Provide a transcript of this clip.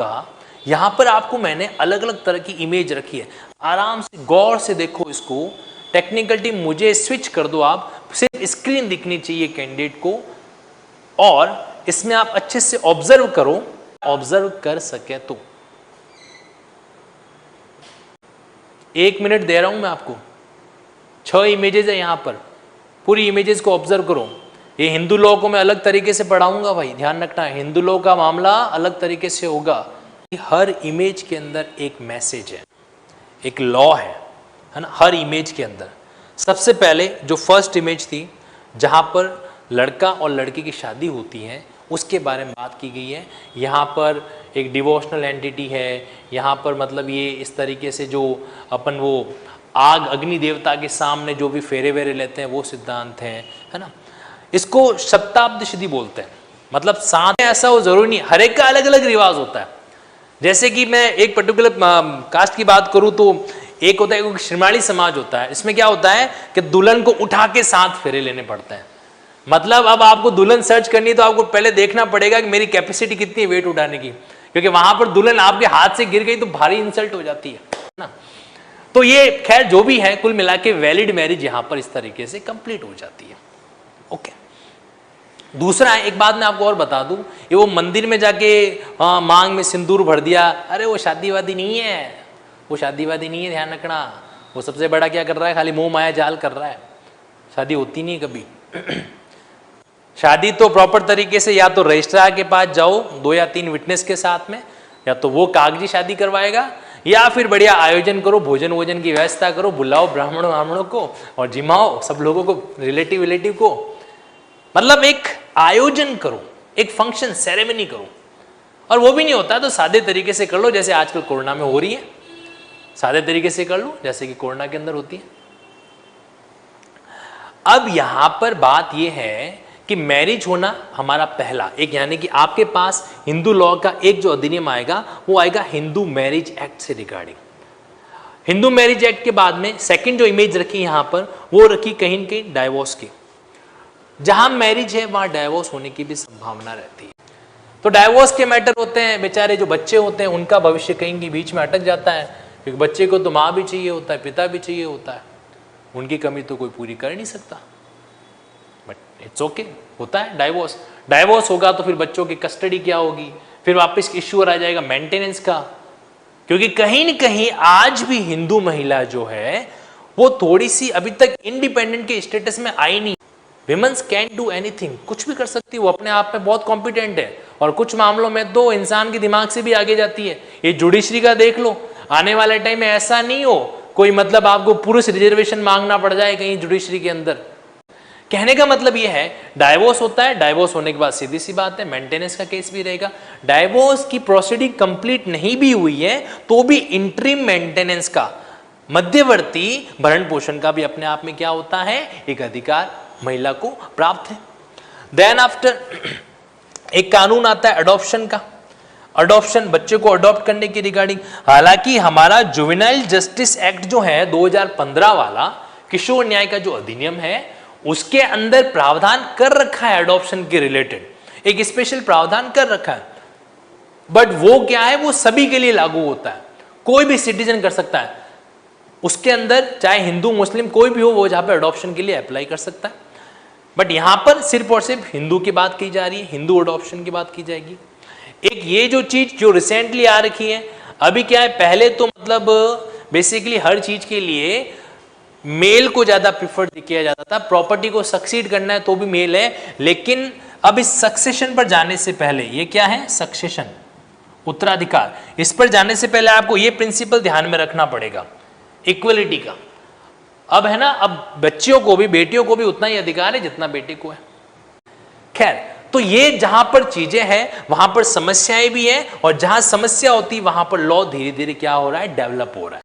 यहां पर आपको मैंने अलग अलग तरह की इमेज रखी है, आराम से गौर से देखो इसको। टेक्निकल टीम मुझे स्विच कर दो, आप सिर्फ स्क्रीन दिखनी चाहिए कैंडिडेट को, और इसमें आप अच्छे से ऑब्जर्व करो, ऑब्जर्व कर सके तो। 1 मिनट दे रहा हूं मैं आपको। 6 इमेजेस है यहां पर, पूरी इमेजेस को ऑब्जर्व करो। ये हिंदू लॉ को मैं अलग तरीके से पढ़ाऊंगा भाई, ध्यान रखना है, हिंदू लॉ का मामला अलग तरीके से होगा। हर इमेज के अंदर एक मैसेज है, एक लॉ है ना, हर इमेज के अंदर। सबसे पहले जो फर्स्ट इमेज थी जहां पर लड़का और लड़की की शादी होती है, उसके बारे में बात की गई है। यहाँ पर एक डिवोशनल एंटिटी है, यहाँ पर मतलब ये इस तरीके से जो अपन वो आग अग्नि देवता के सामने जो भी फेरे वेरे लेते हैं वो सिद्धांत है ना। इसको सप्ताब्द सिद्धि बोलते हैं, मतलब साथ में ऐसा हो जरूरी नहीं, हर एक का अलग अलग रिवाज होता है। जैसे कि मैं एक पर्टिकुलर कास्ट की बात करूं तो एक होता है श्रीमाणी समाज होता है, इसमें क्या होता है कि दुल्हन को उठा के 7 फेरे लेने पड़ते हैं। मतलब अब आपको दुल्हन सर्च करनी है तो आपको पहले देखना पड़ेगा कि मेरी कैपेसिटी कितनी है वेट उठाने की, क्योंकि वहां पर दुल्हन आपके हाथ से गिर गई तो भारी इंसल्ट हो जाती है ना। तो ये खैर जो भी है, कुल मिला के वैलिड मैरिज यहां पर इस तरीके से कंप्लीट हो जाती है। ओके, दूसरा है, एक बात मैं आपको और बता दूं, ये वो मंदिर में जाके मांग में सिंदूर भर दिया, अरे वो शादीवादी नहीं है, वो शादीवादी नहीं है, ध्यान रखना। वो सबसे बड़ा क्या कर रहा है, खाली मोह माया जाल कर रहा है, शादी होती नहीं कभी। शादी तो प्रॉपर तरीके से या तो रजिस्ट्रार के पास जाओ 2 या 3 विटनेस के साथ में, या तो वो कागजी शादी करवाएगा, या फिर बढ़िया आयोजन करो, भोजन वोजन की व्यवस्था करो, बुलाओ ब्राह्मणों को और जिमाओ सब लोगों को, रिलेटिव को, मतलब एक आयोजन करो, एक फंक्शन सेरेमनी करो। और वो भी नहीं होता तो सादे तरीके से कर लो, जैसे आजकल कोरोना में हो रही है, सादे तरीके से कर लो जैसे कि कोरोना के अंदर होती है। अब यहां पर बात यह है कि मैरिज होना हमारा पहला एक, यानी कि आपके पास हिंदू लॉ का एक जो अधिनियम आएगा वो आएगा हिंदू मैरिज एक्ट से रिगार्डिंग। हिंदू मैरिज एक्ट के बाद में सेकंड जो इमेज रखी यहां पर, वो रखी कहीं न कहीं डाइवोर्स की। जहां मैरिज है वहां डाइवोर्स होने की भी संभावना रहती है। तो डाइवोर्स के मैटर होते हैं, बेचारे जो बच्चे होते हैं उनका भविष्य कहीं के बीच में अटक जाता है, क्योंकि बच्चे को तो माँ भी चाहिए होता है, पिता भी चाहिए होता है, उनकी कमी तो कोई पूरी कर नहीं सकता। बट इट्स ओके, होता है डाइवोर्स। डाइवोर्स होगा तो फिर बच्चों की कस्टडी क्या होगी, फिर वापस इश्यू आ जाएगा मेंटेनेंस का, क्योंकि कहीं न कहीं आज भी हिंदू महिला जो है वो थोड़ी सी अभी तक इंडिपेंडेंट के स्टेटस में आई नहीं। विमेंस कैन डू एनीथिंग, कुछ भी कर सकती है, वो अपने आप में बहुत कॉम्पिटेंट है, और कुछ मामलों में तो इंसान के दिमाग से भी आगे जाती है। ये जुडिशरी का देख लो, आने वाले टाइम में ऐसा नहीं हो कोई मतलब आपको पुरुष रिजर्वेशन मांगना पड़ जाए कहीं जुडिशरी के अंदर। कहने का मतलब ये है, डाइवोर्स होता है, डाइवोर्स होने के बाद सीधी सी बात है मेंटेनेंस का केस भी रहेगा। डाइवोर्स की प्रोसीडिंग कंप्लीट नहीं भी हुई है तो भी इंटरिम मेंटेनेंस का, मध्यवर्ती भरण पोषण का भी अपने आप में क्या होता है, एक अधिकार महिला को प्राप्त है। देन आफ्टर एक कानून आता है अडॉप्शन का। अडॉप्शन, बच्चे को अडॉप्ट करने की रिगार्डिंग, हालांकि हमारा जुवेनाइल जस्टिस एक्ट जो है 2015 वाला, किशोर न्याय का जो अधिनियम है, उसके अंदर प्रावधान कर रखा है अडॉप्शन के रिलेटेड, एक स्पेशल प्रावधान कर रखा है। बट वो क्या है, वो सभी के लिए लागू होता है, कोई भी सिटीजन कर सकता है उसके अंदर, चाहे हिंदू मुस्लिम कोई भी हो, वो जहां पे अडॉप्शन के लिए अप्लाई कर सकता है। बट यहां पर सिर्फ और सिर्फ हिंदू की बात की जा रही है, हिंदू अडॉप्शन की बात की जाएगी। एक ये जो चीज जो रिसेंटली आ रखी है, अभी क्या है, पहले तो मतलब बेसिकली हर चीज के लिए मेल को ज्यादा प्रिफर किया जाता था, प्रॉपर्टी को सक्सीड करना है तो भी मेल है, लेकिन अब इस सक्सेशन पर जाने से पहले, ये क्या है, सक्सेशन, उत्तराधिकार, इस पर जाने से पहले आपको ये प्रिंसिपल ध्यान में रखना पड़ेगा इक्वलिटी का। अब है ना, अब बच्चियों को भी, बेटियों को भी उतना ही अधिकार है जितना बेटे को है। खैर, तो ये जहां पर चीजें हैं वहां पर समस्याएं भी हैं, और जहां समस्या होती है वहां पर लॉ धीरे धीरे क्या हो रहा है, डेवलप हो रहा है।